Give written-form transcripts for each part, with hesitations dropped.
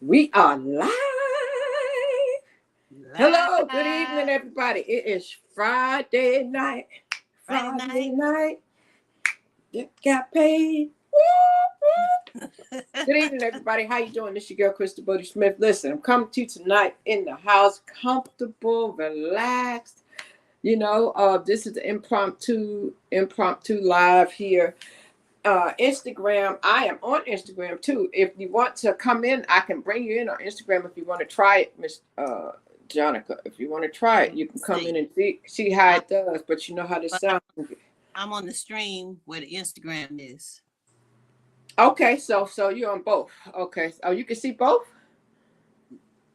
We are live. Hello, good evening, Live everybody. It is Friday night. Friday Friday night. night. Got paid. Woo, woo. Good evening, everybody. How you doing? This your girl, Crystal Bodie Smith. Listen, I'm coming to you tonight in the house, comfortable, relaxed. This is the impromptu live here. Instagram. I am on Instagram too. If you want to come in, I can bring you in on Instagram if you want to try it, Miss Jonica. If you want to try it, you can come in See, and see how I'm, it does. But you know how this but sounds. I'm on the stream where the Instagram is. Okay, so you're on both. Okay, oh, you can see both.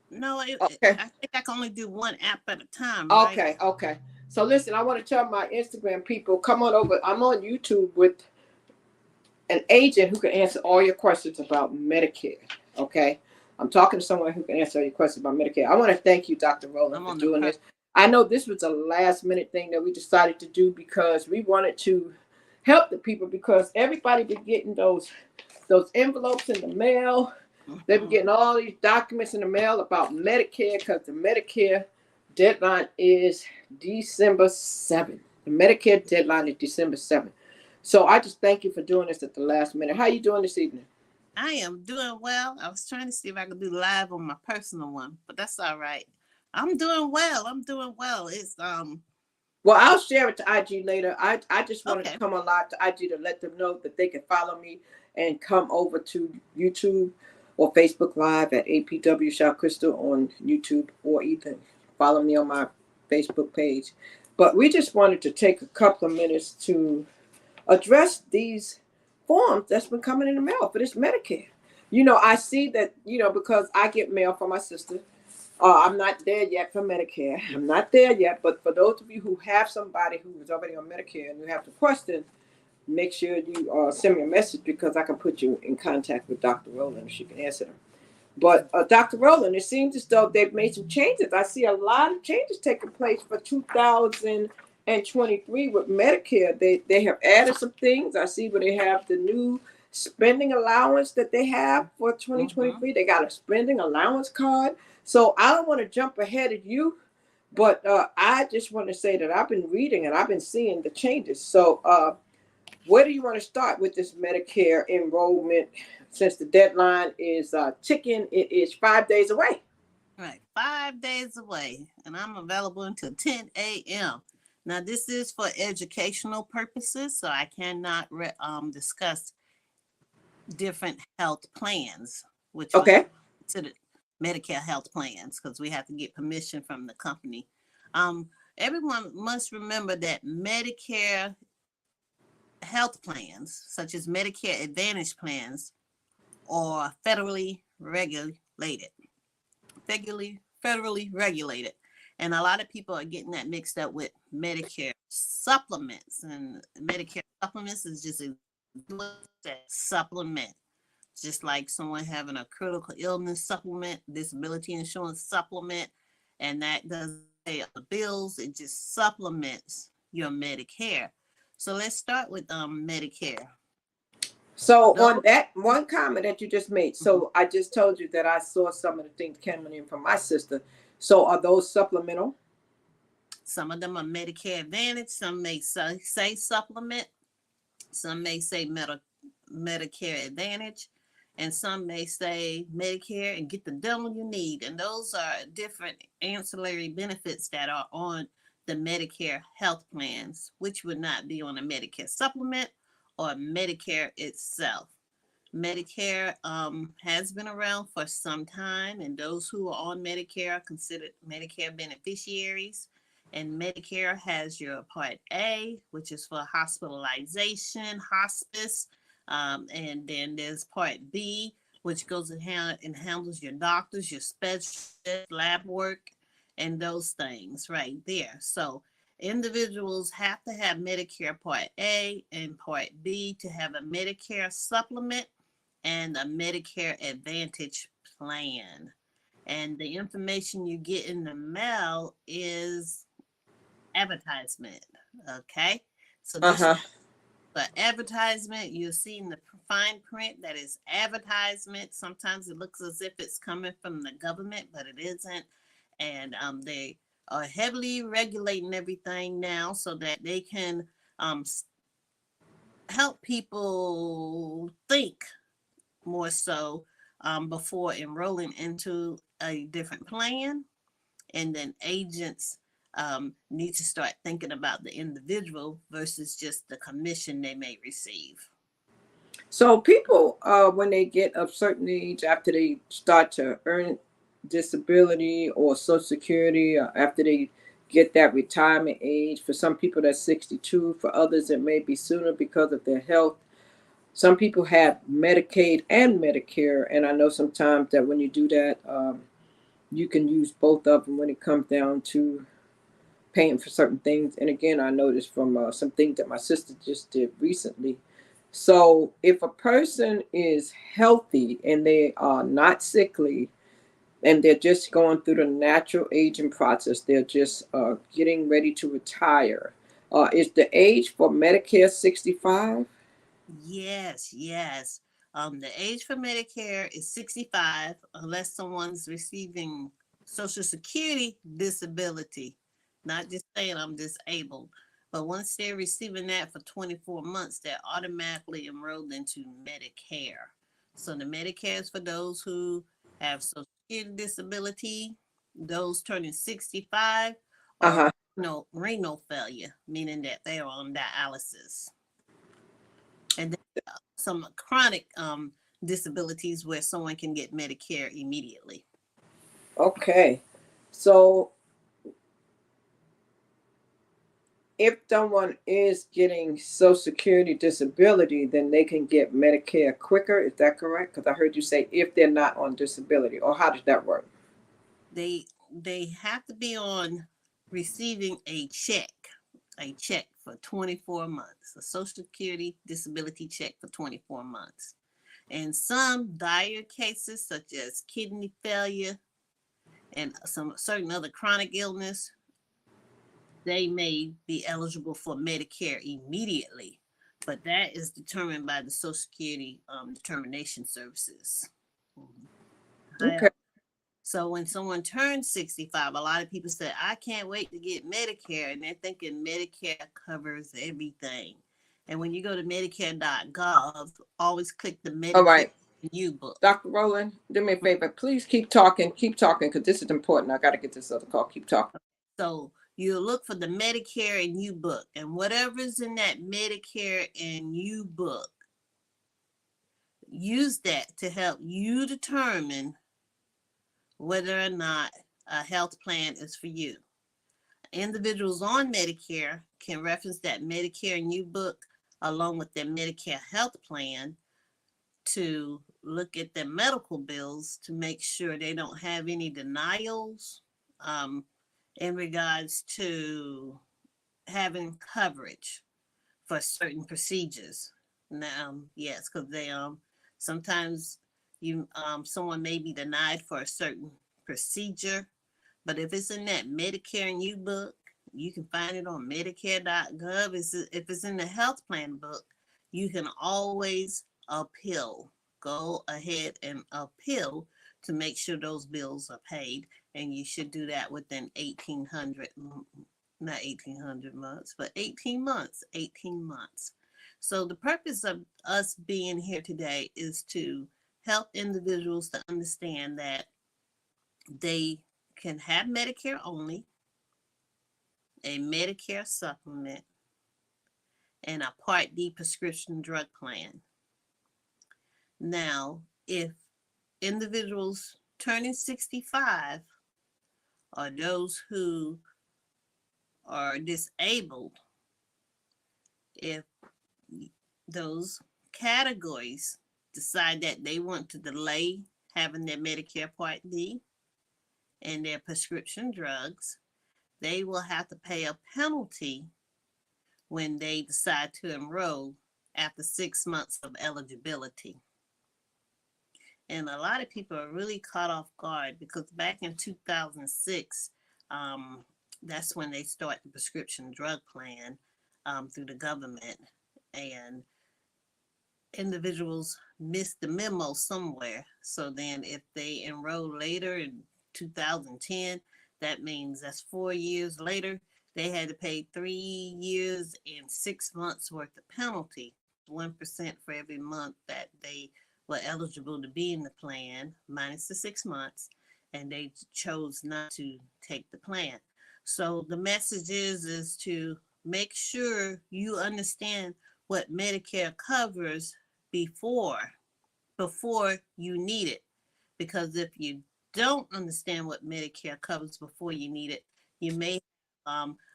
No, Okay, I think I can only do one app at a time, right? okay. So listen, I want to tell my Instagram people, come on over. I'm on YouTube with an agent who can answer all your questions about Medicare. Okay. I'm talking to someone who can answer all your questions about Medicare. I want to thank you, Dr. Rowland, I'm for on the doing this. I know this was a last minute thing that we decided to do because we wanted to help the people because everybody been getting those envelopes in the mail. They've been Mhm. getting all these documents in the mail about Medicare because the Medicare deadline is December 7th. The Medicare deadline is December 7th. So I just thank you for doing this at the last minute. How you doing this evening? I am doing well. I was trying to see if I could do live on my personal one, but that's all right. I'm doing well. I'm doing well. It's Well, I'll share it to IG later. I just wanted to okay. come on live to IG to let them know that they can follow me and come over to YouTube or Facebook Live at APW Shop Crystal on YouTube or even follow me on my Facebook page. But we just wanted to take a couple of minutes to address these forms that's been coming in the mail for this Medicare. I see that, because I get mail from my sister. I'm not there yet for Medicare. I'm not there yet. But for those of you who have somebody who is already on Medicare and you have the question, make sure you send me a message because I can put you in contact with Dr. Rowland and she can answer them. But Dr. Rowland, it seems as though they've made some changes. I see a lot of changes taking place for 2023 with Medicare. They have added some things. I see where they have the new spending allowance that they have for Mm-hmm. 2023. They got a spending allowance card. So I don't want to jump ahead of you, but I just want to say that I've been reading and I've been seeing the changes. So where do you want to start with this Medicare enrollment? Since the deadline is ticking, it is 5 days away. Right, 5 days away, and I'm available until 10 a.m. Now, this is for educational purposes, so I cannot discuss different health plans, which would Okay. consider Medicare health plans, because we have to get permission from the company. Um, Everyone must remember that Medicare health plans, such as Medicare Advantage plans, are federally regulated. And a lot of people are getting that mixed up with Medicare supplements. And Medicare supplements is just a supplement. Just like someone having a critical illness supplement, disability insurance supplement, and that doesn't pay all the bills, it just supplements your Medicare. So let's start with Medicare. So on Those, that one comment that you just made, mhm. so I just told you that I saw some of the things coming in from my sister. So are those supplemental? Some of them are Medicare Advantage, some may say supplement, some may say Medicare Advantage, and some may say Medicare and get the dental you need. And those are different ancillary benefits that are on the Medicare health plans, which would not be on a Medicare supplement or Medicare itself. Medicare has been around for some time, and those who are on Medicare are considered Medicare beneficiaries. And Medicare has your Part A, which is for hospitalization, hospice, and then there's Part B, which goes and handles your doctors, your specialists, lab work, and those things right there. So individuals have to have Medicare Part A and Part B to have a Medicare supplement and a Medicare Advantage plan. And the information you get in the mail is advertisement. Okay. So Uh this huh. But advertisement, you'll see in the fine print that is advertisement. Sometimes it looks as if it's coming from the government, but it isn't. And they are heavily regulating everything now so that they can um, help people think more so before enrolling into a different plan. And then agents need to start thinking about the individual versus just the commission they may receive. So people, when they get of certain age, after they start to earn disability or Social Security, or after they get that retirement age, for some people that's 62, for others it may be sooner because of their health. Some people have Medicaid and Medicare, and I know sometimes that when you do that, you can use both of them when it comes down to paying for certain things. And again, I noticed from some things that my sister just did recently. So if a person is healthy and they are not sickly and they're just going through the natural aging process, they're just getting ready to retire. Is the age for Medicare 65? Yes, yes. The age for Medicare is 65 unless someone's receiving Social Security disability. Not just saying I'm disabled, but once they're receiving that for 24 months, they're automatically enrolled into Medicare. So the Medicare is for those who have Social Security disability, those turning 65, or Uh-huh. renal failure, meaning that they are on dialysis. And then some chronic disabilities where someone can get Medicare immediately. Okay. So if someone is getting Social Security disability, then they can get Medicare quicker. Is that correct? Because I heard you say if they're not on disability, or how does that work? They have to be on receiving a check for 24 months, a Social Security disability check for 24 months. And some dire cases, such as kidney failure and some certain other chronic illness, they may be eligible for Medicare immediately, but that is determined by the Social Security determination services. Okay. So when someone turns 65, a lot of people say, I can't wait to get Medicare. And they're thinking Medicare covers everything. And when you go to Medicare.gov, always click the All Medicare right. New book. Dr. Rowland, do me a favor. Please keep talking, because this is important. I got to get this other call. Keep talking. So you look for the Medicare and You book, and whatever's in that Medicare and You book, use that to help you determine whether or not a health plan is for you. Individuals on Medicare can reference that Medicare and You book along with their Medicare health plan to look at their medical bills to make sure they don't have any denials in regards to having coverage for certain procedures. Now, yes, because they sometimes you someone may be denied for a certain procedure, but if it's in that Medicare and You book, you can find it on Medicare.gov. If it's in the health plan book, you can always appeal. Go ahead and appeal to make sure those bills are paid, and you should do that within 1,800, not 1,800 months, but 18 months, 18 months. So the purpose of us being here today is to help individuals to understand that they can have Medicare only, a Medicare supplement, and a Part D prescription drug plan. Now, if individuals turning 65 or those who are disabled, if those categories decide that they want to delay having their Medicare Part D and their prescription drugs, they will have to pay a penalty when they decide to enroll after 6 months of eligibility. And a lot of people are really caught off guard because back in 2006, that's when they start the prescription drug plan through the government. and individuals missed the memo somewhere. So then if they enroll later in 2010, that means that's 4 years later, they had to pay 3 years and 6 months worth of penalty, 1% for every month that they were eligible to be in the plan, minus the 6 months, and they chose not to take the plan. So the message is to make sure you understand what Medicare covers before before you need it, because if you don't understand what Medicare covers before you need it, you may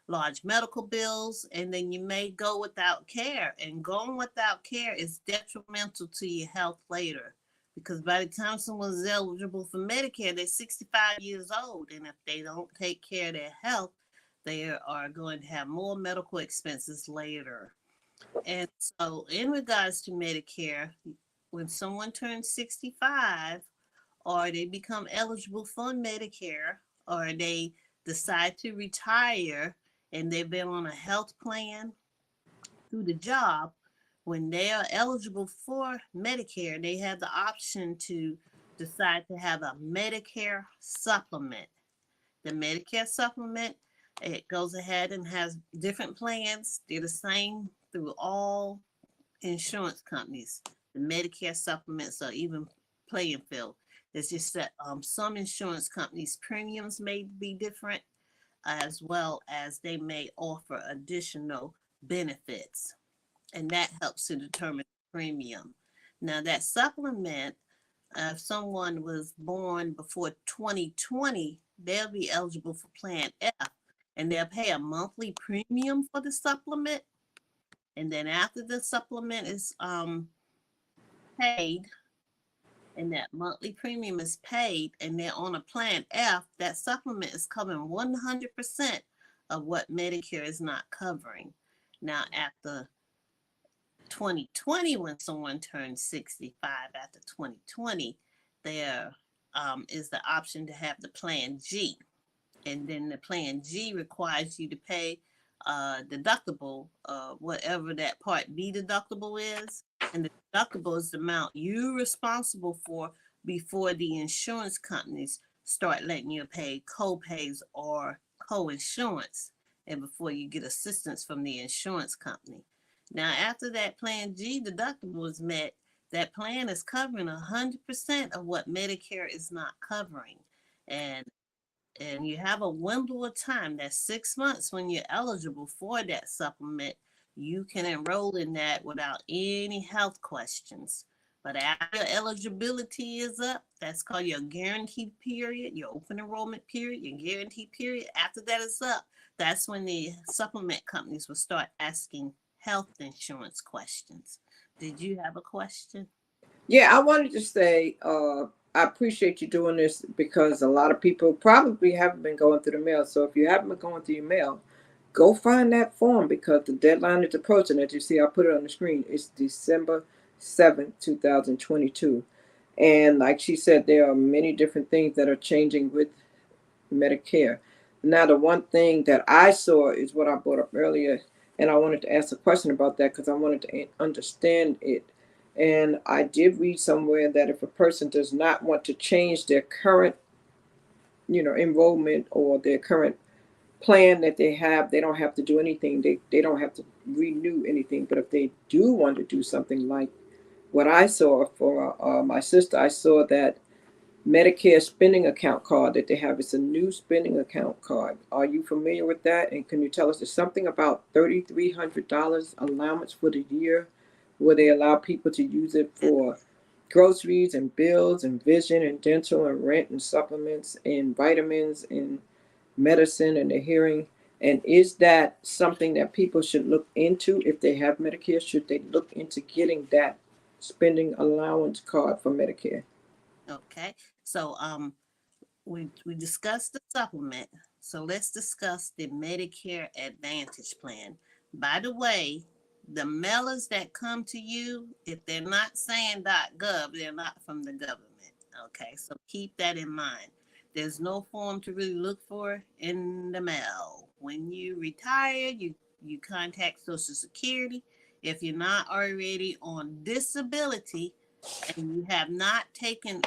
large medical bills, and then you may go without care, and going without care is detrimental to your health later, because by the time someone's eligible for Medicare, they're 65 years old, and if they don't take care of their health, they are going to have more medical expenses later. And so, in regards to Medicare, when someone turns 65, or they become eligible for Medicare, or they decide to retire and they've been on a health plan through the job, when they are eligible for Medicare, they have the option to decide to have a Medicare supplement. The Medicare supplement, it goes ahead and has different plans. They're the same through all insurance companies. The Medicare supplements are even playing field. It's just that some insurance companies' premiums may be different, as well as they may offer additional benefits, and that helps to determine the premium. Now, that supplement, if someone was born before 2020, they'll be eligible for Plan F, and they'll pay a monthly premium for the supplement. And then after the supplement is paid, and that monthly premium is paid, and they're on a Plan F, that supplement is covering 100% of what Medicare is not covering. Now, after 2020, when someone turns 65 after 2020, there is the option to have the Plan G. And then the Plan G requires you to pay deductible, whatever that Part B deductible is. And the deductible is the amount you're responsible for before the insurance companies start letting you pay co-pays or co-insurance, and before you get assistance from the insurance company. Now, after that Plan G deductible is met, that plan is covering 100% of what Medicare is not covering. And you have a window of time, that's 6 months, when you're eligible for that supplement. You can enroll in that without any health questions. But after your eligibility is up, that's called your guaranteed period, your open enrollment period, your guaranteed period. After that is up, that's when the supplement companies will start asking health insurance questions. Did you have a question? Yeah, I wanted to say, I appreciate you doing this because a lot of people probably haven't been going through the mail. So if you haven't been going through your mail, go find that form because the deadline is approaching. As you see, I put it on the screen. It's December 7th, 2022. And like she said, there are many different things that are changing with Medicare. Now, the one thing that I saw is what I brought up earlier, and I wanted to ask a question about that because I wanted to understand it. And I did read somewhere that if a person does not want to change their current, enrollment or their current plan that they have, they don't have to do anything. They don't have to renew anything. But if they do want to do something like what I saw for my sister, I saw that Medicare spending account card that they have. It's a new spending account card. Are you familiar with that? And can you tell us, there's something about $3,300 allowance for the year where they allow people to use it for groceries and bills and vision and dental and rent and supplements and vitamins and medicine and the hearing. And is that something that people should look into if they have Medicare? Should they look into getting that spending allowance card for Medicare? Okay, so we discussed the supplement. So let's discuss the Medicare Advantage plan. By the way, the mailers that come to you, if they're not saying .gov, they're not from the government. Okay, so keep that in mind. There's no form to really look for in the mail. When you retire, you contact Social Security. If you're not already on disability and you have not taken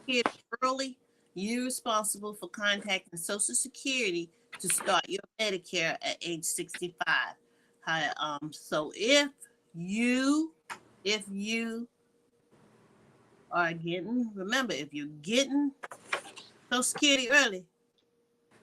it early, you're responsible for contacting Social Security to start your Medicare at age 65. So if you are getting, remember, if you're getting Social Security early,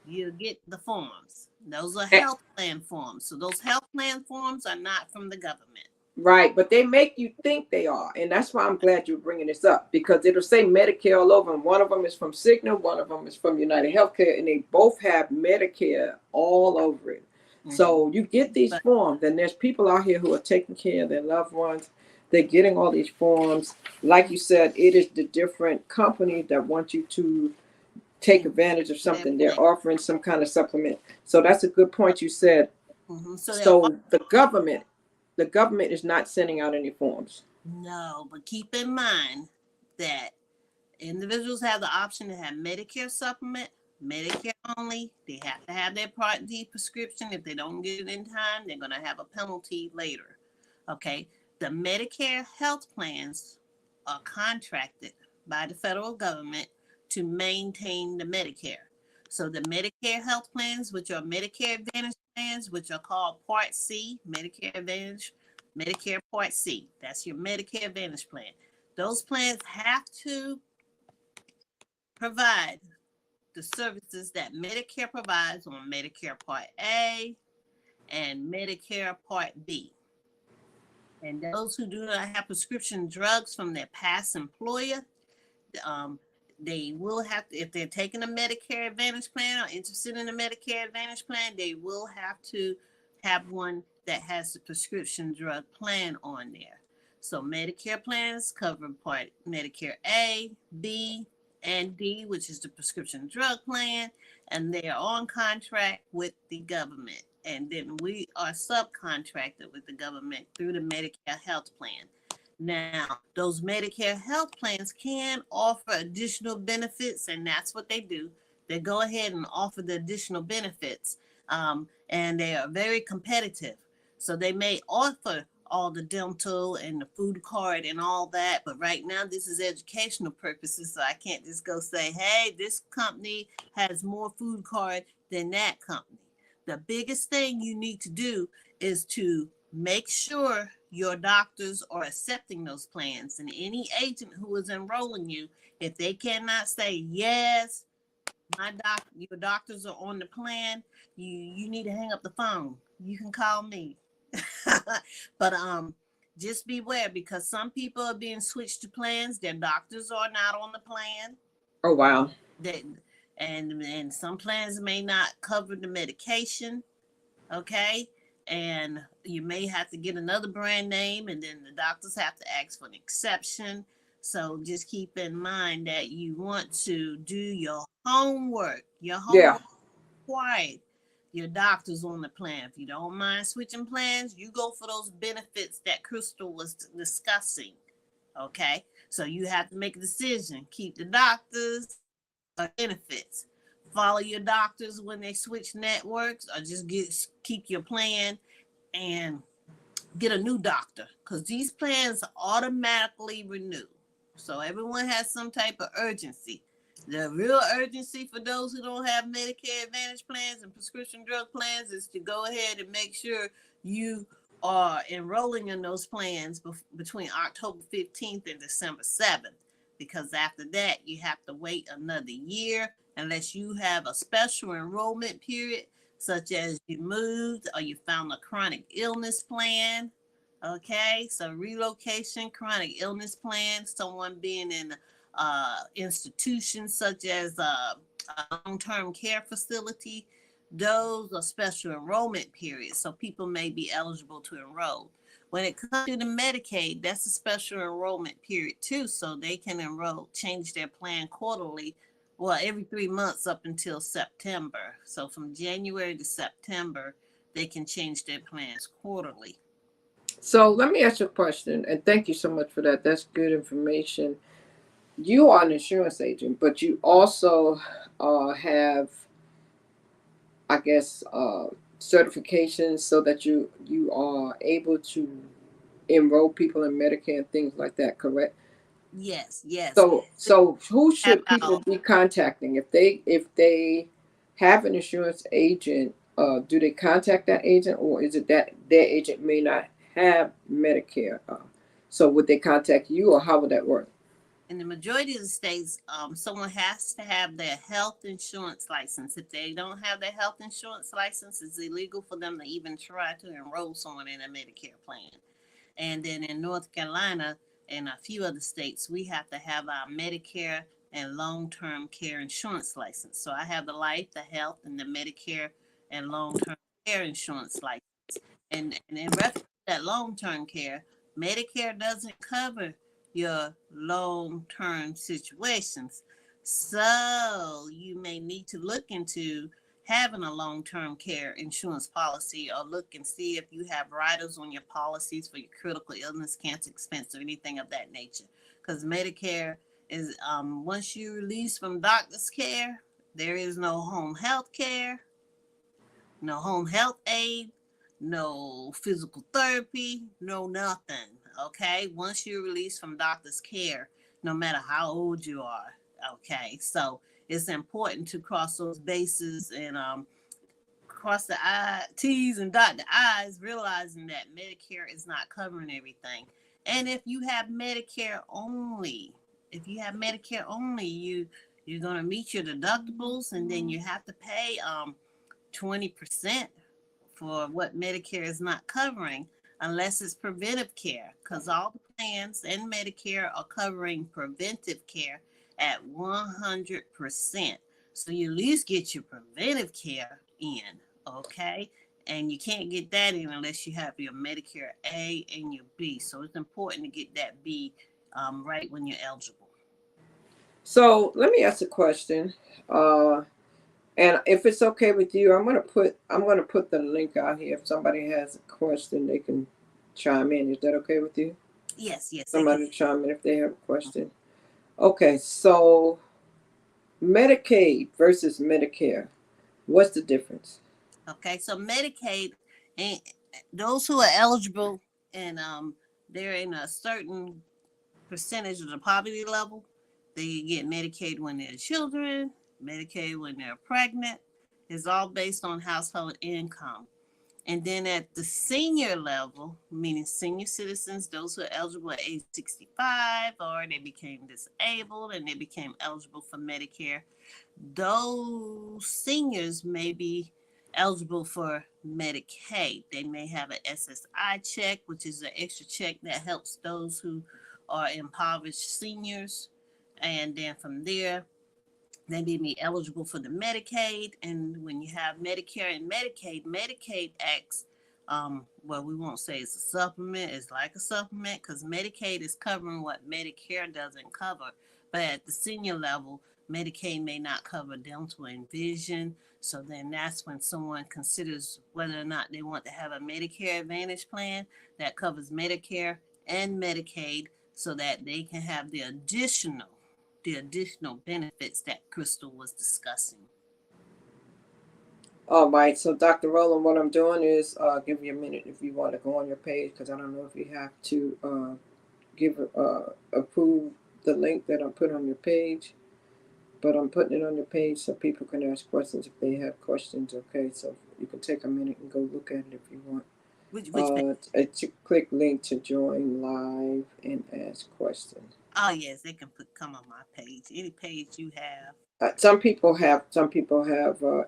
you get the forms. Those are health plan forms. So those health plan forms are not from the government. Right, but they make you think they are, and that's why I'm glad you're bringing this up, because it'll say Medicare all over, and one of them is from Cigna, one of them is from United Healthcare, and they both have Medicare all over it. Mm-hmm. So you get these forms, and there's people out here who are taking care of their loved ones. They're getting all these forms. Like you said, it is the different companies that want you to take advantage of something. They're offering some kind of supplement. So that's a good point you said. Mm-hmm. So the government is not sending out any forms. No, but keep in mind that individuals have the option to have Medicare supplement, Medicare only. They have to have their Part D prescription. If they don't get it in time, they're going to have a penalty later. Okay. The Medicare health plans are contracted by the federal government to maintain the Medicare. So the Medicare health plans, which are Medicare Advantage plans, which are called Part C, Medicare Advantage, Medicare Part C. That's your Medicare Advantage plan. Those plans have to provide the services that Medicare provides on Medicare Part A and Medicare Part B. And those who do not have prescription drugs from their past employer, they will have to, if they're taking a Medicare Advantage plan or interested in a Medicare Advantage plan, they will have to have one that has the prescription drug plan on there. So Medicare plans cover Part Medicare A, B, and D, which is the prescription drug plan, and they are on contract with the government. And then we are subcontracted with the government through the Medicare health plan. Now, those Medicare health plans can offer additional benefits, and that's what they do. They go ahead and offer the additional benefits, and they are very competitive. So they may offer all the dental and the food card and all that, but right now this is educational purposes, so I can't just go say, hey, this company has more food card than that company. The biggest thing you need to do is to make sure your doctors are accepting those plans, and any agent who is enrolling you, if they cannot say, yes, your doctors are on the plan, you need to hang up the phone. You can call me. But just beware, because some people are being switched to plans. Their doctors are not on the plan. Oh, wow. And some plans may not cover the medication. Okay. And you may have to get another brand name, and then the doctors have to ask for an exception. So just keep in mind that you want to do your homework. Your homework required. Your doctor's on the plan. If you don't mind switching plans, you go for those benefits that Crystal was discussing. Okay. So you have to make a decision. Keep the doctors or benefits. Follow your doctors when they switch networks, or just keep your plan and get a new doctor, because these plans automatically renew. So everyone has some type of urgency. The real urgency for those who don't have Medicare Advantage plans and prescription drug plans is to go ahead and make sure you are enrolling in those plans between October 15th and December 7th, because after that you have to wait another year unless you have a special enrollment period, such as you moved or you found a chronic illness plan. Okay, so relocation, chronic illness plan, someone being in institutions such as a long-term care facility, those are special enrollment periods. So people may be eligible to enroll. When it comes to the Medicaid, that's a special enrollment period too. So they can change their plan quarterly, well, every 3 months up until September. So from January to September, they can change their plans quarterly. So let me ask you a question, and thank you so much for that. That's good information. You are an insurance agent, but you also have, I guess, certifications so that you are able to enroll people in Medicare and things like that, correct? Yes, yes. So who Have should people our be contacting if they have an insurance agent? Do they contact that agent, or is it that their agent may not have Medicare? So would they contact you, or how would that work? in the majority of the states, someone has to have their health insurance license. If they don't have their health insurance license, it's illegal for them to even try to enroll someone in a Medicare plan. And then in North Carolina and a few other states, we have to have our Medicare and long-term care insurance license. So I have the life, the health, and the Medicare and long-term care insurance license. And in reference to that long-term care, Medicare doesn't cover your long-term situations. So you may need to look into having a long-term care insurance policy, or look and see if you have riders on your policies for your critical illness, cancer expense, or anything of that nature. Because Medicare is, once you release from doctor's care, there is no home health care, no home health aid, no physical therapy, no nothing. Okay, once you're released from doctor's care, no matter how old you are. Okay, so it's important to cross those bases and cross the T's and dot the I's, realizing that Medicare is not covering everything. And if you have Medicare only, you're gonna meet your deductibles, and then you have to pay 20% for what Medicare is not covering, unless it's preventive care, because all the plans and Medicare are covering preventive care at 100%. So you at least get your preventive care in, okay? And you can't get that in unless you have your Medicare A and your B. So it's important to get that B right when you're eligible. So let me ask a question. Uh, and if it's okay with you, I'm gonna put the link out here. If somebody has a question, they can chime in. Is that okay with you? Yes, yes, they can. Somebody chime in if they have a question. Okay, so Medicaid versus Medicare. What's the difference? Okay, so Medicaid, and those who are eligible, and they're in a certain percentage of the poverty level, they get Medicaid when they're children, Medicaid when they're pregnant. It's all based on household income. And then at the senior level, meaning senior citizens, those who are eligible at age 65, or they became disabled and they became eligible for Medicare, those seniors may be eligible for Medicaid. They may have an SSI check, which is an extra check that helps those who are impoverished seniors. And then from there, they may be eligible for the Medicaid. And when you have Medicare and Medicaid, Medicaid acts, well, we won't say it's a supplement, it's like a supplement, because Medicaid is covering what Medicare doesn't cover. But at the senior level, Medicaid may not cover dental and vision. So then that's when someone considers whether or not they want to have a Medicare Advantage plan that covers Medicare and Medicaid, so that they can have the additional benefits that Crystal was discussing. All right, so Dr. Rowland, what I'm doing is give you a minute if you want to go on your page, because I don't know if you have to approve the link that I put on your page, but I'm putting it on your page so people can ask questions if they have questions. Okay, so you can take a minute and go look at it if you want. Which page? Click link to join live and ask questions. Oh yes, they can come on my page. Any page you have. Some people have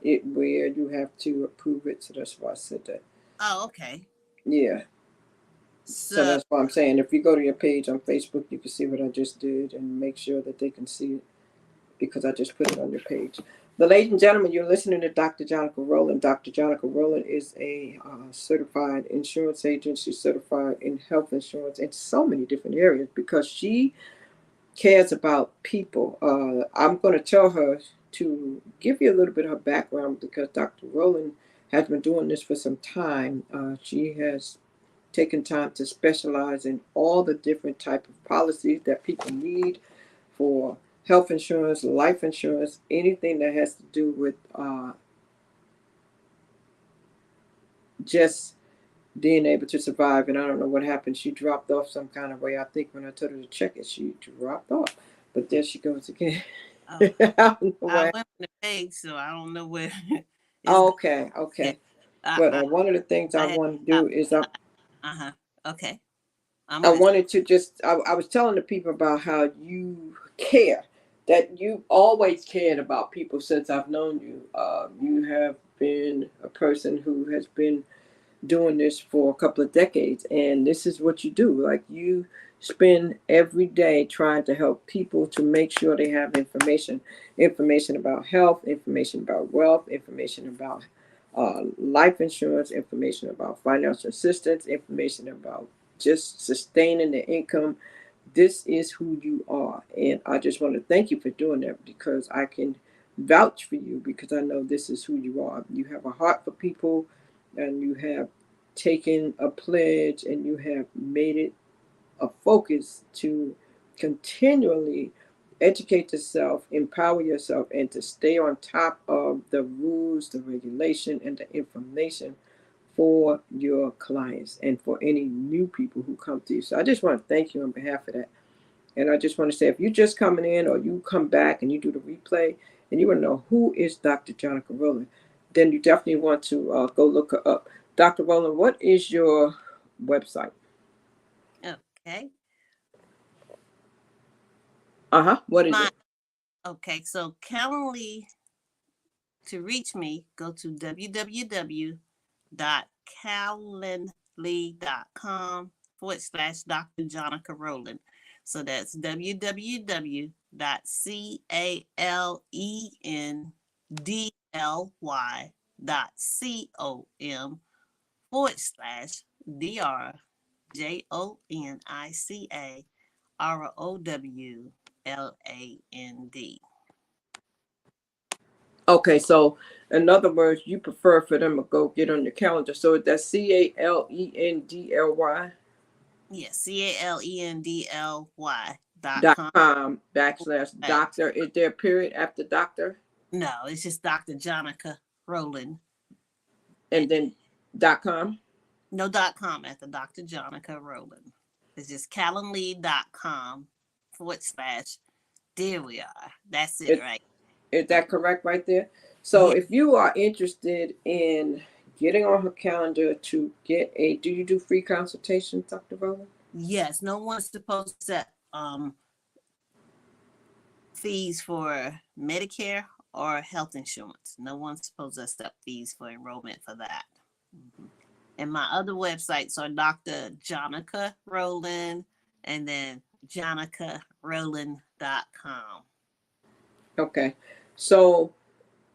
it where you have to approve it, so that's why I said that. Oh, okay. Yeah, so So that's why I'm saying if you go to your page on Facebook, you can see what I just did and make sure that they can see it because I just put it on your page. The ladies and gentlemen, you're listening to Dr. Jonica Rowland. Dr. Jonica Rowland is a certified insurance agent. She's certified in health insurance in so many different areas because she cares about people. I'm going to tell her to give you a little bit of her background because Dr. Rowland has been doing this for some time. She has taken time to specialize in all the different type of policies that people need for health insurance, life insurance, anything that has to do with just being able to survive. And I don't know what happened. She dropped off some kind of way. I think when I told her to check it, she dropped off. But there she goes again. Oh, I don't know I what. went on the page, so I don't know where it's Oh, going. okay, Yeah. okay. I, But I, one of the things I I had want to to stop. do is Uh-huh. Okay. I'm I listening. wanted to just, I was telling the people about how you care, that you always cared about people since I've known you. You have been a person who has been doing this for a couple of decades, and this is what you do. Like, you spend every day trying to help people to make sure they have information about health, information about wealth, information about life insurance, information about financial assistance, information about just sustaining the income. This is who you are, and I just want to thank you for doing that, because I can vouch for you, because I know this is who you are. You have a heart for people, and you have taken a pledge, and you have made it a focus to continually educate yourself, empower yourself, and to stay on top of the rules, the regulation, and the information for your clients and for any new people who come to you. So I just want to thank you on behalf of that. And I just want to say, if you're just coming in, or you come back and you do the replay and you want to know who is Dr. Jonica Rowland, then you definitely want to go look her up. Dr. Rowland, what is your website? Okay. What is My it? okay. So Calendly, to reach me, go to www.calendly.com/Dr. Jonica Rowland. So that's www.calendly.com/DrJonicRowland. Okay, so in other words, you prefer for them to go get on your calendar. So that's CALENDLY Yes, CALENDLY dot com. com backslash doctor. Is there a period after doctor? No, it's just Dr. Jonica Rowland. And then dot com? No .com at the Dr. Jonica Rowland. It's just calendly.com/. There we are. That's it, It, right? is So, that correct right there? So yeah. if you are interested in getting on her calendar to get do you do free consultations, Dr. Rowland? Yes, no one's supposed to set fees for Medicare or health insurance. No one's supposed to accept fees for enrollment for that. Mhm. And my other websites are Dr. Jonica Rowland and then jonicarowland.com. Okay. So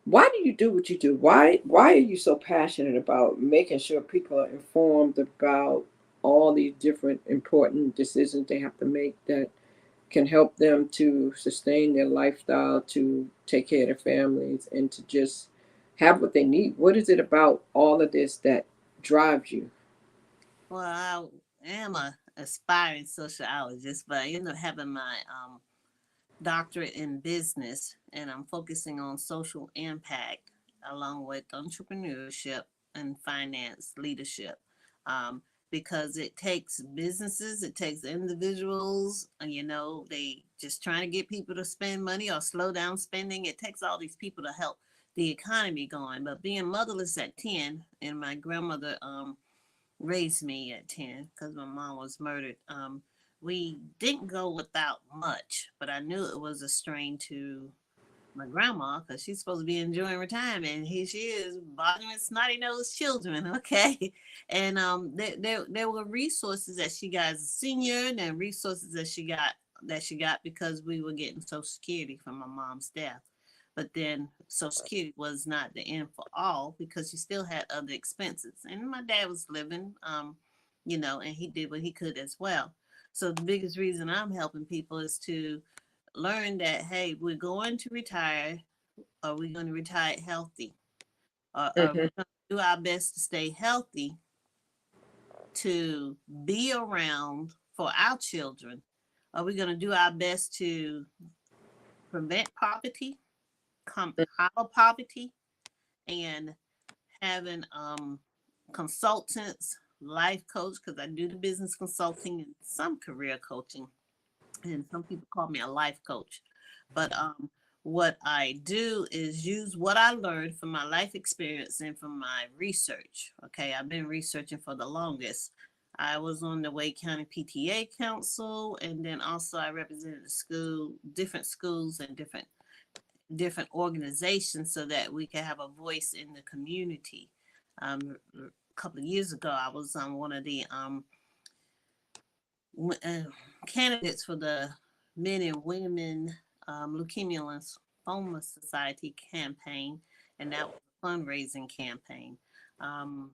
why do you do what you do? Why are you so passionate about making sure people are informed about all these different important decisions they have to make that can help them to sustain their lifestyle, to take care of their families, and to just have what they need? What is it about all of this that drives you? Well, I am a aspiring sociologist, but I ended up having my doctorate in business, and I'm focusing on social impact along with entrepreneurship and finance leadership. Um, because it takes businesses, it takes individuals, they just trying to get people to spend money or slow down spending. It takes all these people to help the economy going. But being motherless at 10, and my grandmother raised me at 10 because my mom was murdered. We didn't go without much, but I knew it was a strain to my grandma because she's supposed to be enjoying retirement. And here she is bothering snotty nosed children. Okay. And there were resources that she got as a senior, and resources that she got because we were getting Social Security from my mom's death. But then Social Security was not the end for all because she still had other expenses. And my dad was living, and he did what he could as well. So the biggest reason I'm helping people is to learn that, hey, we're going to retire. Are we going to retire healthy? Or are we Hmm. going to do our best to stay healthy to be around for our children? Are we going to do our best to prevent poverty, come out of poverty, and having consultants, life coach, because I do the business consulting and some career coaching. And some people call me a life coach. But what I do is use what I learned from my life experience and from my research. Okay, I've been researching for the longest. I was on the Wake County PTA Council, and then also I represented the school, different schools and different organizations, so that we could have a voice in the community. A couple of years ago, I was on one of the candidates for the Men and Women Leukemia Lymphoma Society campaign, and that was a fundraising campaign. Um,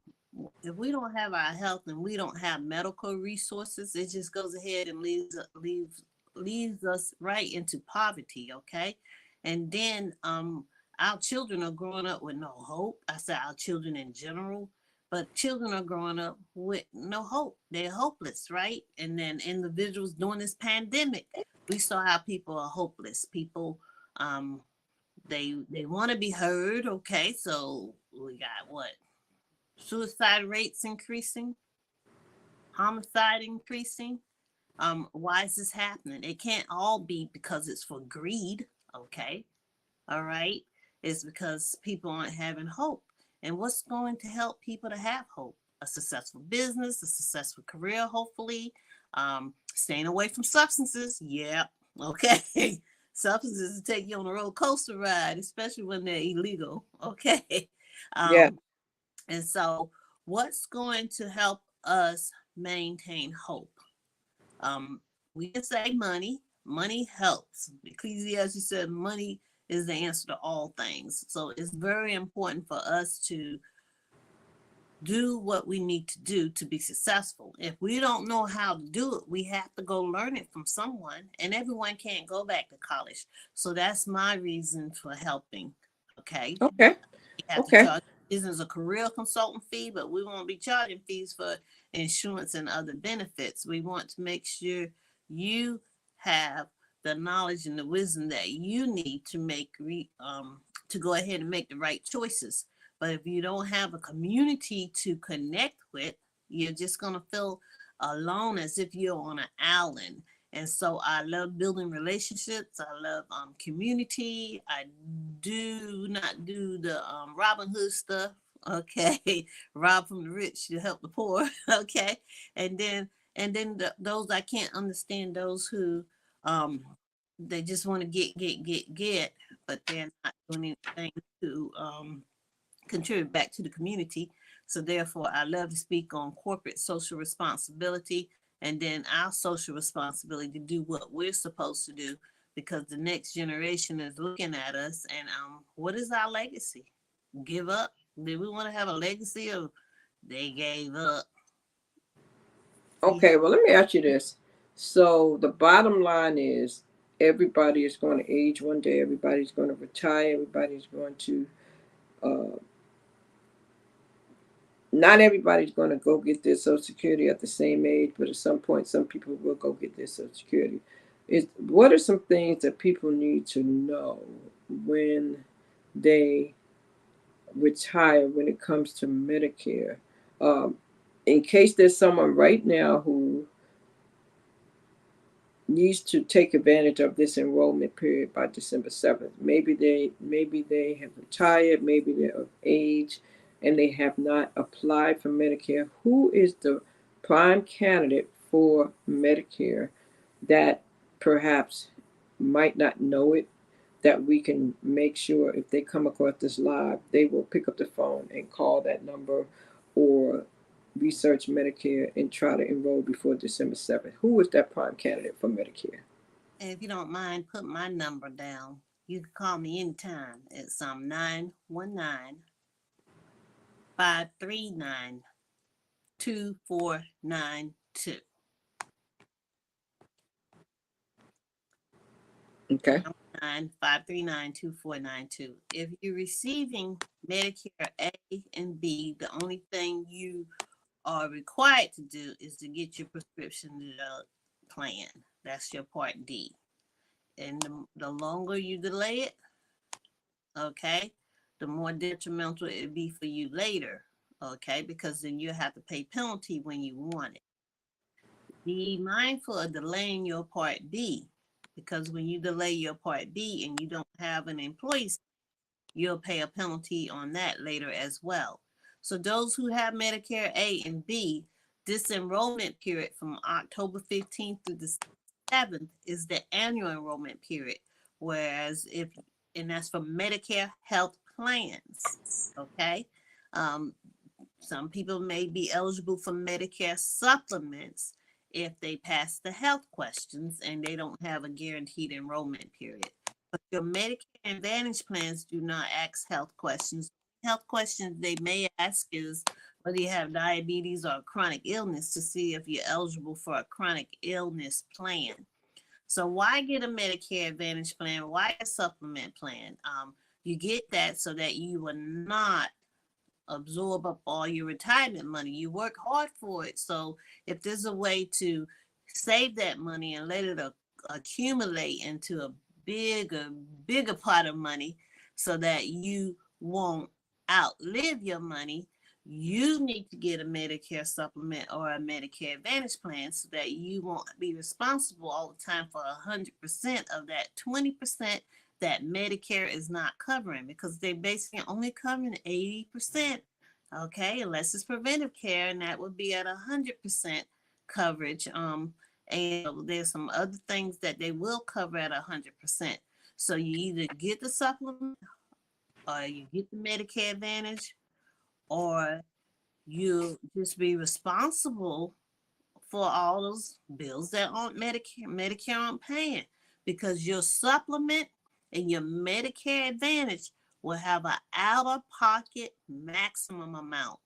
if we don't have our health and we don't have medical resources, it just goes ahead and leaves us right into poverty. Okay, and then our children are growing up with no hope. I said our children in general, but children are growing up with no hope. They're hopeless, right? And then individuals during this pandemic, we saw how people are hopeless. People, they want to be heard. Okay, so we got what? Suicide rates increasing, homicide increasing. Why is this happening? It can't all be because it's for greed. Okay, all right. It's because people aren't having hope. And what's going to help people to have hope? A successful business, a successful career, hopefully. Staying away from substances. Yeah. Okay. Substances take you on a roller coaster ride, especially when they're illegal. Okay. Yeah. And so, what's going to help us maintain hope? Um, we can say money. Money helps. Ecclesiastes said money is the answer to all things. So it's very important for us to do what we need to do to be successful. If we don't know how to do it, we have to go learn it from someone, and everyone can't go back to college. So that's my reason for helping. Okay. Okay. You have to Okay. charge business a career consultant fee, but we won't be charging fees for insurance and other benefits. We want to make sure you have the knowledge and the wisdom that you need to to go ahead and make the right choices. But if you don't have a community to connect with, you're just gonna feel alone, as if you're on an island. And so I love building relationships. I love community. I do not do the Robin Hood stuff. Okay, rob from the rich to help the poor. Okay, and then those I can't understand, those who they just want to get, but they're not doing anything to contribute back to the community. So therefore, I love to speak on corporate social responsibility, and then our social responsibility to do what we're supposed to do, because the next generation is looking at us. And what is our legacy? Give up? Did we want to have a legacy of they gave up? Okay. Well, let me ask you this. So the bottom line is everybody is going to age one day. Everybody's going to retire. Everybody's going to uh, not everybody's going to go get their Social Security at the same age, but at some point, some people will go get their Social Security. What are some things that people need to know when they retire when it comes to Medicare? Um, in case there's someone right now who needs to take advantage of this enrollment period by December 7th. Maybe they have retired, maybe they're of age and they have not applied for Medicare. Who is the prime candidate for Medicare that perhaps might not know it, that we can make sure if they come across this live, they will pick up the phone and call that number or research Medicare and try to enroll before December 7th. Who is that prime candidate for Medicare? And if you don't mind, put my number down. You can call me anytime. It's 919-539-2492. Okay. 539-2492. If you're receiving Medicare A and B, the only thing you are required to do is to get your prescription plan. That's your Part D. And the longer you delay it, okay, the more detrimental it be for you later. okay? Because then you have to pay penalty when you want it. Be mindful of delaying your Part B, because when you delay your Part B and you don't have an employee, you'll pay a penalty on that later as well. So those who have Medicare A and B, this enrollment period from October 15th through the 7th is the annual enrollment period. Whereas and that's for Medicare health plans, okay? Some people may be eligible for Medicare supplements if they pass the health questions and they don't have a guaranteed enrollment period. But your Medicare Advantage plans do not ask health questions. Health questions they may ask is whether you have diabetes or chronic illness, to see if you're eligible for a chronic illness plan. So why get a Medicare Advantage plan? Why a supplement plan? You get that so that you will not absorb up all your retirement money. You work hard for it. So if there's a way to save that money and let it accumulate into a bigger pot of money so that you won't outlive your money, you need to get a Medicare supplement or a Medicare Advantage plan so that you won't be responsible all the time for 100% of that 20% that Medicare is not covering, because they basically only covering 80%, okay, unless it's preventive care, and that would be at 100% coverage. And there's some other things that they will cover at 100%. So you either get the supplement or you get the Medicare Advantage, or you just be responsible for all those bills that aren't Medicare aren't paying, because your supplement and your Medicare Advantage will have an out-of-pocket maximum amount.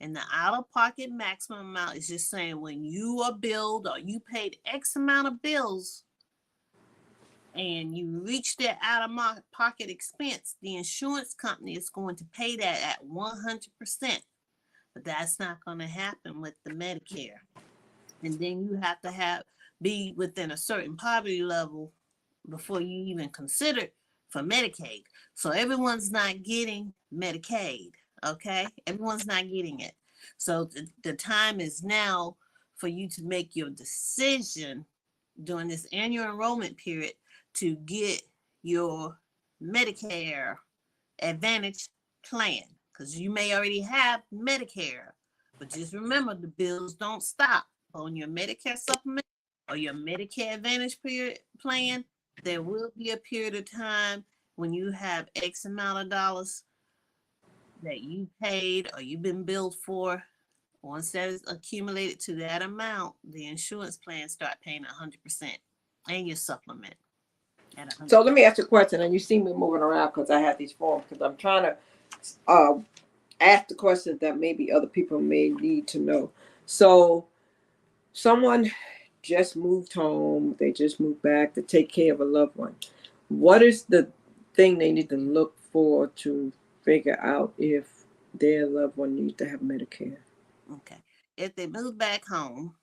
And the out-of-pocket maximum amount is just saying when you are billed or you paid X amount of bills and you reach that out-of-pocket expense, the insurance company is going to pay that at 100%. But that's not going to happen with the Medicare. And then you have to be within a certain poverty level before you even consider for Medicaid. So everyone's not getting Medicaid, okay? Everyone's not getting it. So the time is now for you to make your decision during this annual enrollment period to get your Medicare Advantage plan, because you may already have Medicare, but just remember the bills don't stop on your Medicare supplement or your Medicare Advantage plan. There will be a period of time when you have X amount of dollars that you paid or you've been billed for. Once that is accumulated to that amount, the insurance plan start paying 100% and your supplement at 100%. So let me ask you a question, and you see me moving around because I have these forms, because I'm trying to ask the questions that maybe other people may need to know. So someone just moved home, they just moved back to take care of a loved one. What is the thing they need to look for to figure out if their loved one needs to have Medicare? Okay. If they move back home,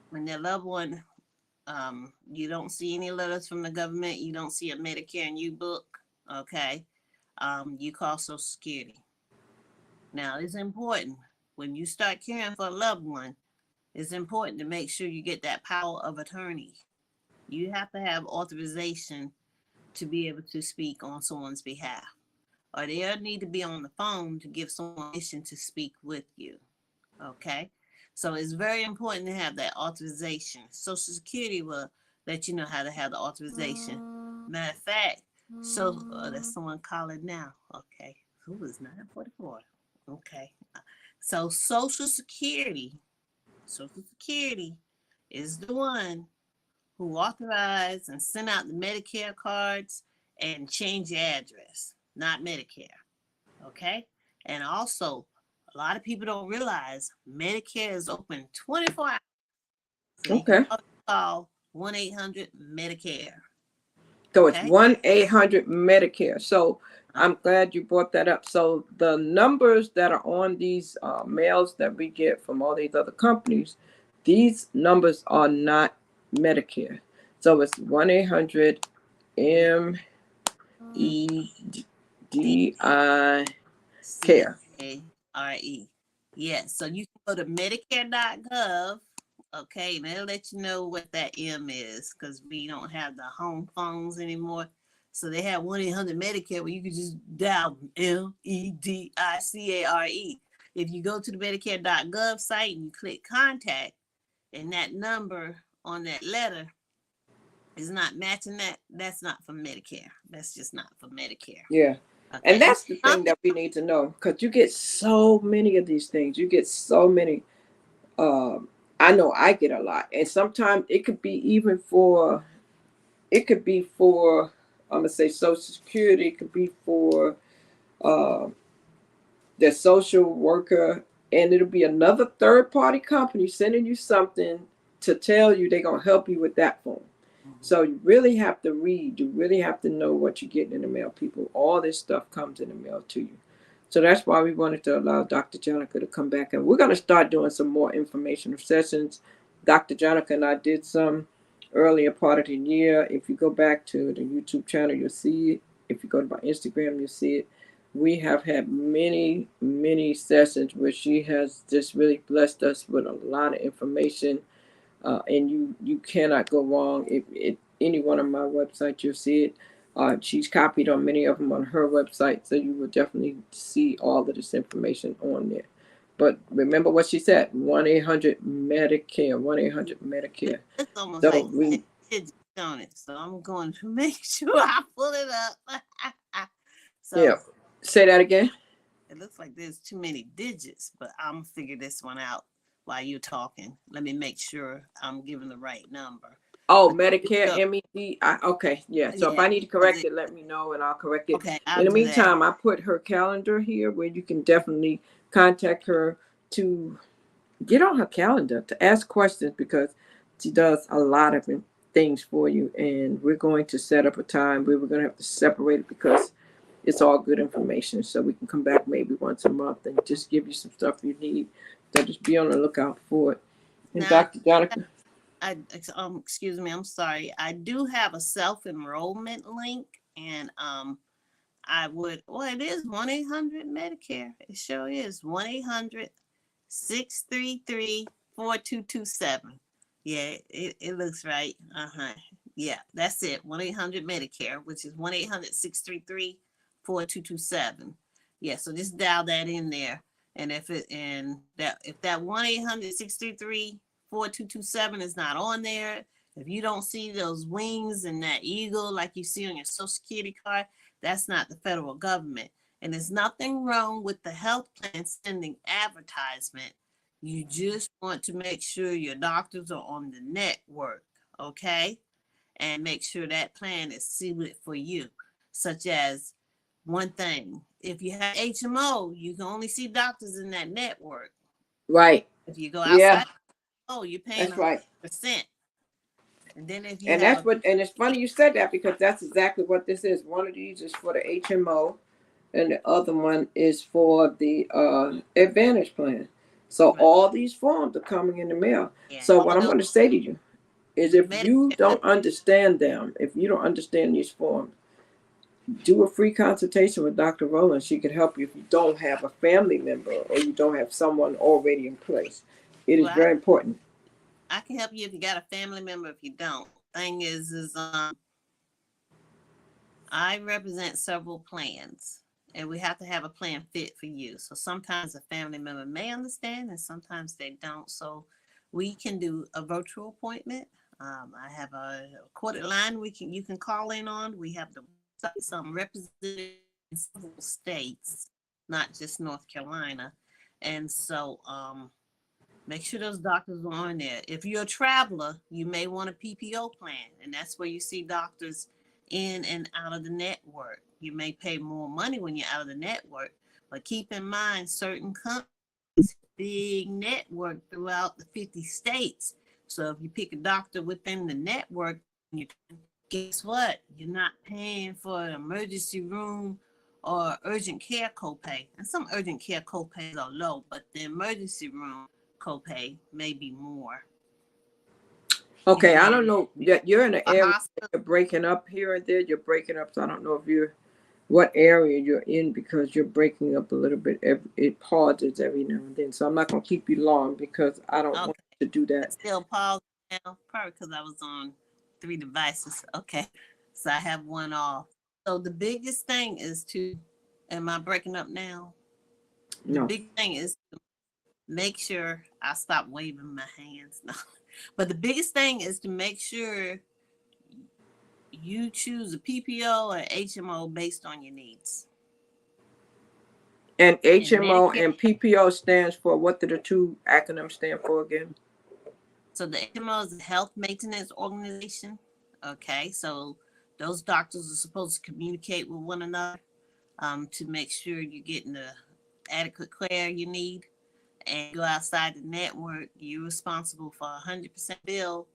when their loved one, you don't see any letters from the government, you don't see a Medicare in your book, okay, you call Social Security. Now, it's important when you start caring for a loved one, it's important to make sure you get that power of attorney. You have to have authorization to be able to speak on someone's behalf, or they'll need to be on the phone to give someone permission to speak with you. Okay, so it's very important to have that authorization. Social Security will let you know how to have the authorization. Matter of fact, so there's someone calling now. Okay, who is 944? Okay, so Social Security is the one who authorized and sent out the Medicare cards and change your address, not Medicare. Okay, and also, a lot of people don't realize Medicare is open 24 hours. So okay. You can call 1-800-Medicare. So it's 1-800-Medicare. So I'm glad you brought that up. So the numbers that are on these mails that we get from all these other companies, these numbers are not Medicare. So it's 1-800-MEDI care. Yes, so you can go to Medicare.gov. Okay, and they'll let you know what that M is because we don't have the home phones anymore. So they have 1-800-Medicare where you can just dial Medicare. If you go to the Medicare.gov site and you click contact, and that number on that letter is not matching that, that's not for Medicare. That's just not for Medicare. Yeah. And Okay. that's the thing that we need to know, because you get so many of these things. You get so many. I know I get a lot, and sometimes it could be even for. It could be for. I'm gonna say Social Security. It could be for uh, the social worker, and it'll be another third party company sending you something to tell you they're gonna help you with that form. So you really have to read. You really have to know what you're getting in the mail, people. All this stuff comes in the mail to you. So that's why we wanted to allow Dr. Jonica to come back. And we're going to start doing some more informational sessions. Dr. Jonica and I did some earlier part of the year. If you go back to the YouTube channel, you'll see it. If you go to my Instagram, you'll see it. We have had many, many sessions where she has just really blessed us with a lot of information, and you cannot go wrong. If any one of my websites, you'll see it. She's copied on many of them on her website, so you will definitely see all of this information on there. But remember what she said: 1-800-Medicare, 1-800-Medicare. It's almost So like we, digits on it. So I'm going to make sure I pull it up. yeah. So Say that again. it looks like there's too many digits, but I'm gonna figure this one out while you're talking. Let me make sure I'm giving the right number. Oh, But Medicare, so, MED. Okay, yeah. So if yeah, I need to correct it, let me know and I'll correct it. okay, In I'll the do that. meantime, I put her calendar here where you can definitely contact her to get on her calendar to ask questions, because she does a lot of things for you. And we're going to set up a time where we're going to have to separate it, because it's all good information. So we can come back maybe once a month and just give you some stuff you need. So just be on the lookout for it. And Now, Dr. Jonica. excuse me, I'm sorry. I do have a self-enrollment link, and I would, well, it is 1-800-Medicare. It sure is 1-800-633-4227. Yeah, it looks right. Yeah, that's it. 1-800-Medicare, which is 1-800-633-4227. Yeah, so just dial that in there. And if that 1-800-633-4227 is not on there, if you don't see those wings and that eagle like you see on your Social Security card, that's not the federal government. And there's nothing wrong with the health plan sending advertisement. You just want to make sure your doctors are on the network, okay? And make sure that plan is suited for you, such as one thing. If you have HMO, you can only see doctors in that network. Right. If you go Yeah, outside, oh, you're paying that's right. 100%. And then if you And have that's a what, and it's funny you said that, because that's exactly what this is. One of these is for the HMO, and the other one is for the Advantage plan. So right, all these forms are coming in the mail. yeah, So what all I'm those going to say to you is, if you Medicare, don't understand them, if you don't understand these forms, do a free consultation with Dr. Rowland. She can help you if you don't have a family member or you don't have someone already in place. It is well, very important. I can help you if you got a family member. If you don't, thing is I represent several plans, and we have to have a plan fit for you. So sometimes a family member may understand, and sometimes they don't. So we can do a virtual appointment. I have a recorded line you can call in on. We have some represented in several states, not just North Carolina, and so make sure those doctors are on there. If you're a traveler, you may want a PPO plan, and that's where you see doctors in and out of the network. You may pay more money when you're out of the network, but keep in mind certain companies, big network throughout the 50 states. So if you pick a doctor within the network, you guess what? You're not paying for an emergency room or urgent care copay. And some urgent care copays are low, but the emergency room copay may be more. Okay, I don't And know. You're in an a area hospital, you're breaking up here and there. You're breaking up, so I don't know if you're what area you're in because you're breaking up a little bit. It pauses every now and then. So I'm not going to keep you long because I don't want Okay. to do that. It's still paused now, probably because I was on 3 devices. Okay. So I have one off. So the biggest thing is to, am I breaking up now? The No. big thing is to make sure I stop waving my hands. No. But the biggest thing is to make sure you choose a PPO or HMO based on your needs. And And HMO Medicare, and PPO stands for, what do the two acronyms stand for again? so the HMO is a health maintenance organization. Okay, so those doctors are supposed to communicate with one another to make sure you're getting the adequate care you need. And go outside the network, you're responsible for 100% bill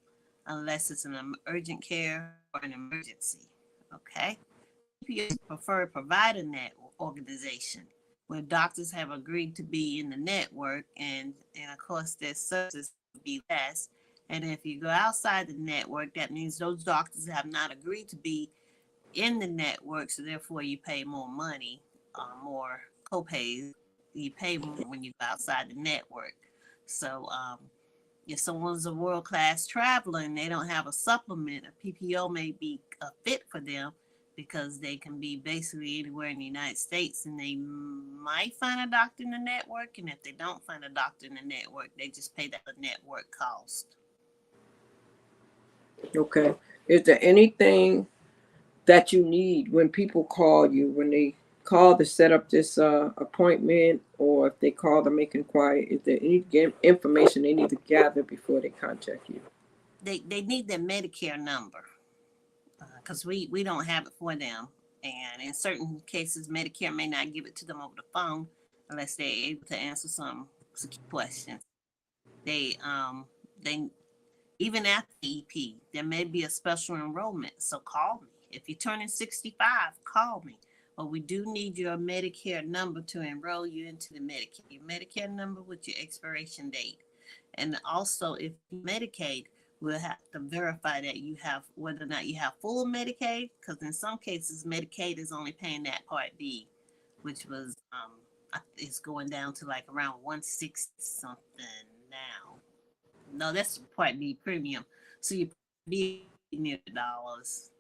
unless it's an urgent care or an emergency. Okay, PPO is preferred provider net organization where doctors have agreed to be in the network, and of course their services will be less. And if you go outside the network, that means those doctors have not agreed to be in the network, so therefore you pay more money, more copays. You pay more when you go outside the network. So if someone's a world class traveler and they don't have a supplement, a PPO may be a fit for them because they can be basically anywhere in the United States and they might find a doctor in the network. And if they don't find a doctor in the network, they just pay that network cost. Okay. Is there anything that you need when people call you, when they call to set up this appointment, or if they call to make inquiry? Is there any information they need to gather before they contact you? They need their Medicare number because we don't have it for them. And in certain cases, Medicare may not give it to them over the phone unless they're able to answer some questions. They even after EP, there may be a special enrollment. So call me. If you're turning 65, call me. But we do need your Medicare number to enroll you into the Medicare. Your Medicare number with your expiration date. And also, if you Medicaid, we'll have to verify that you have whether or not you have full Medicaid, because in some cases, Medicaid is only paying that Part B, which was is going down to like around 160 something now. No, that's Part B premium. So you be near dollars.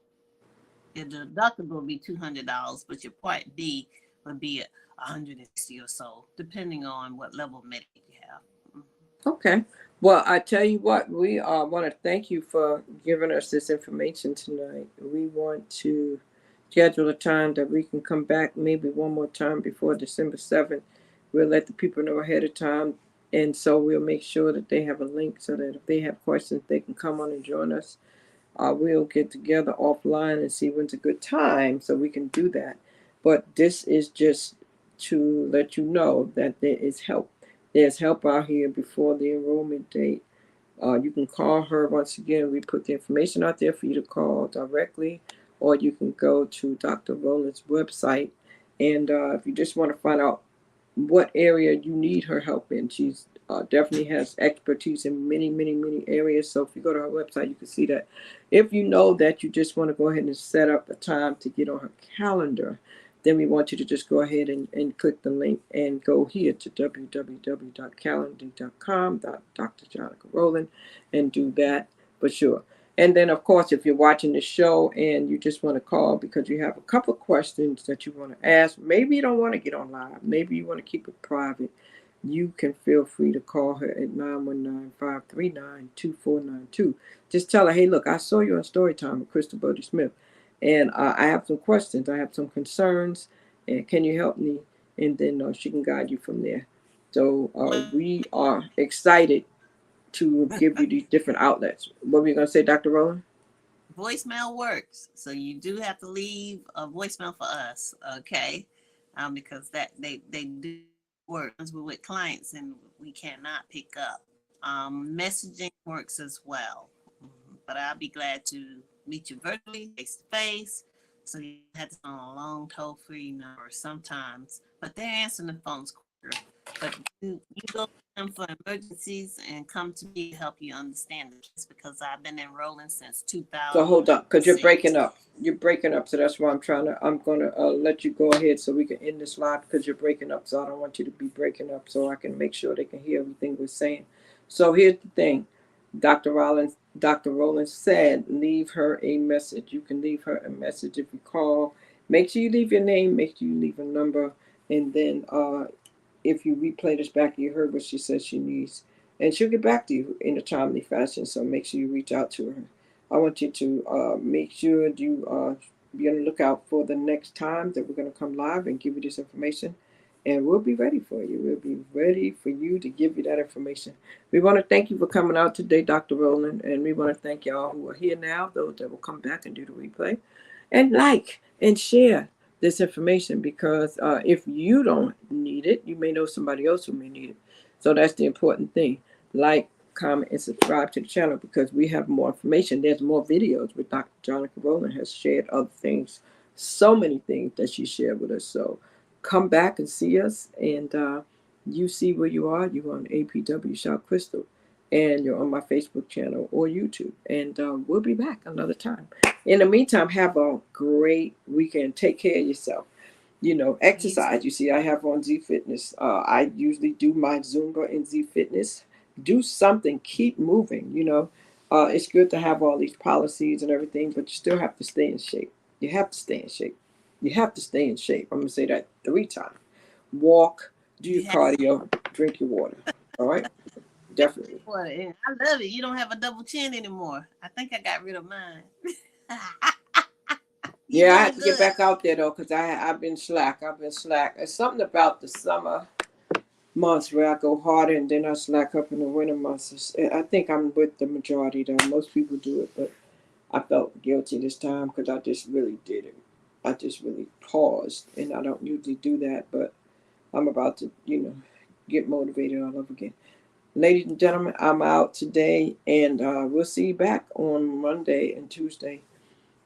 Your deductible will be $200, but your Part B would be 160 or so, depending on what level of Medicaid you have. Okay. Well, I tell you what, we want to thank you for giving us this information tonight. We want to schedule a time that we can come back maybe one more time before December 7th. We'll let the people know ahead of time. And so we'll make sure that they have a link so that if they have questions, they can come on and join us. We'll get together offline and see when's a good time so we can do that. But this is just to let you know that there is help. There's help out here before the enrollment date. You can call her. Once again, we put the information out there for you to call directly, or you can go to Dr. Rowland's website. And if you just want to find out what area you need her help in, she's definitely has expertise in many, many, many areas. So if you go to her website, you can see that. If you know that you just want to go ahead and set up a time to get on her calendar, then we want you to just go ahead and click the link and go here to www.calendar.com.Dr. Jonica Rowland and do that for sure. And then, of course, if you're watching the show and you just want to call because you have a couple of questions that you want to ask, maybe you don't want to get on live, maybe you want to keep it private, you can feel free to call her at 919-539-2492. Just tell her, hey, look, I saw you on Storytime with Crystal Bodie Smith, and I have some questions, I have some concerns, and can you help me? And then she can guide you from there. So we are excited to give you these different outlets. What were you going to say, Dr. Rowland? Voicemail works, so you do have to leave a voicemail for us, okay? Because that they do work with clients and we cannot pick up. Messaging works as well, but I'll be glad to meet you virtually, face to face. So you have to on a long toll-free number sometimes, but they're answering the phones quicker. But you go them for emergencies and come to me to help you understand the case because I've been enrolling since So hold on, because you're 2006. breaking up. You're breaking up, so that's why I'm gonna let you go ahead so we can end this live because you're breaking up. So I don't want you to be breaking up, so I can make sure they can hear everything we're saying. So here's the thing, Dr. Rowland said, leave her a message. You can leave her a message if you call. Make sure you leave your name. Make sure you leave a number, and then if you replay this back, you heard what she said she needs, and she'll get back to you in a timely fashion. So make sure you reach out to her. I want you to make sure you be on the lookout for the next time that we're going to come live and give you this information. And we'll be ready for you. We'll be ready for you to give you that information. We want to thank you for coming out today, Dr. Rowland. And we want to thank y'all who are here now, those that will come back and do the replay. And like and share this information because if you don't need it, you may know somebody else who may need it. So that's the important thing. Like, comment, and subscribe to the channel because we have more information. There's more videos with Dr. Jonica Rowland has shared other things, so many things that she shared with us. So come back and see us, and you see where you are. You're on APW Shop Crystal, and you're on my Facebook channel or YouTube. And we'll be back another time. In the meantime, have a great weekend. Take care of yourself. Exercise. You see, I have on Z Fitness. I usually do my Zumba in Z Fitness. Do something. Keep moving. It's good to have all these policies and everything, but you still have to stay in shape. You have to stay in shape. You have to stay in shape. I'm going to say that 3 times. Walk, do your cardio, drink your water. All right? Definitely. I love it. You don't have a double chin anymore. I think I got rid of mine. Yeah, I have to get back out there though, because I've been slack. It's something about the summer months where I go harder and then I slack up in the winter months. I think I'm with the majority though. Most people do it, but I felt guilty this time because I just really did it. I just really paused, and I don't usually do that, but I'm about to, get motivated all over again. Ladies and gentlemen, I'm out today, and we'll see you back on Monday and Tuesday.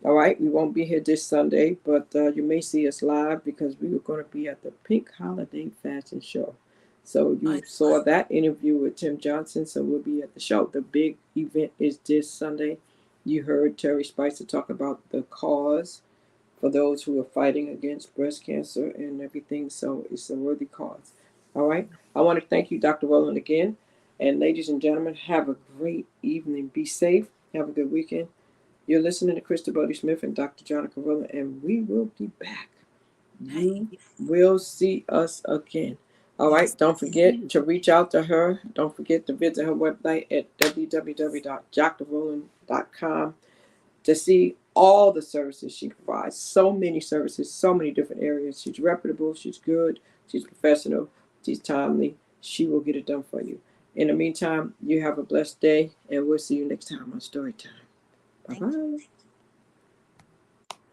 All right, we won't be here this Sunday, but you may see us live because we were going to be at the Pink Holiday Fashion Show. So you saw that interview with Tim Johnson, so we'll be at the show. The big event is this Sunday. You heard Terry Spicer talk about the cause for those who are fighting against breast cancer and everything, so it's a worthy cause. All right, I want to thank you, Dr. Rowland, again. And ladies and gentlemen, have a great evening. Be safe. Have a good weekend. You're listening to Crystal Bodie Smith and Dr. Jonica Rowland, and we will be back. You will see us again. All right. Don't forget to reach out to her. Don't forget to visit her website at www.drrowland.com to see all the services she provides. So many services, so many different areas. She's reputable. She's good. She's professional. She's timely. She will get it done for you. In the meantime, you have a blessed day, and we'll see you next time on Storytime. Bye-bye.